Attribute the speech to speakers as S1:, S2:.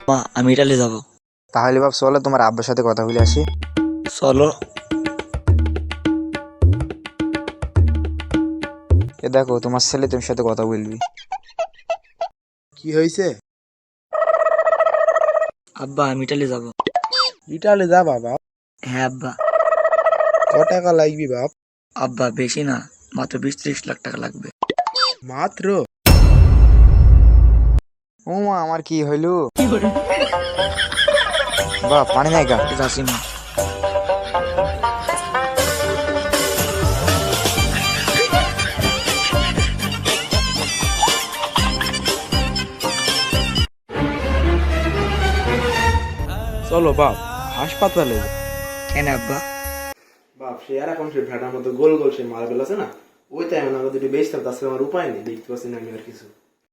S1: মা আমি ইটালি যাব।
S2: তাহলে বাপ চলো তোমার আব্বার সাথে কথা বলে আসি।
S1: চলো।
S2: এ দেখো তোমার ছেলে তোমার সাথে কথা বলবি।
S3: কি হয়েছে?
S1: আব্বা আমি ইটালি যাব।
S3: ইটালি যাবা বাপ?
S1: হ্যাঁ আব্বা।
S3: ক টাকা লাগবে বাপ?
S1: আব্বা বেশি না, মাত্র 20-30 লাখ টাকা লাগবে।
S3: মাত্র?
S2: ও মা আমার কি হইল? বাপ পানি নাই গা?
S1: যাচ্ছি মা।
S3: চলো বাপ হাসপাতালে।
S1: কেন আব্বা?
S3: বাপ সে আর এখন সে ভেড়ার মতো গোল গোল সে মার্বেল আছে না, ওইটা এমন আমরা দুটো বেচতাম, তাছাড়া আমার উপায় নেই, দেখতে পাচ্ছি না আমি আর কিছু।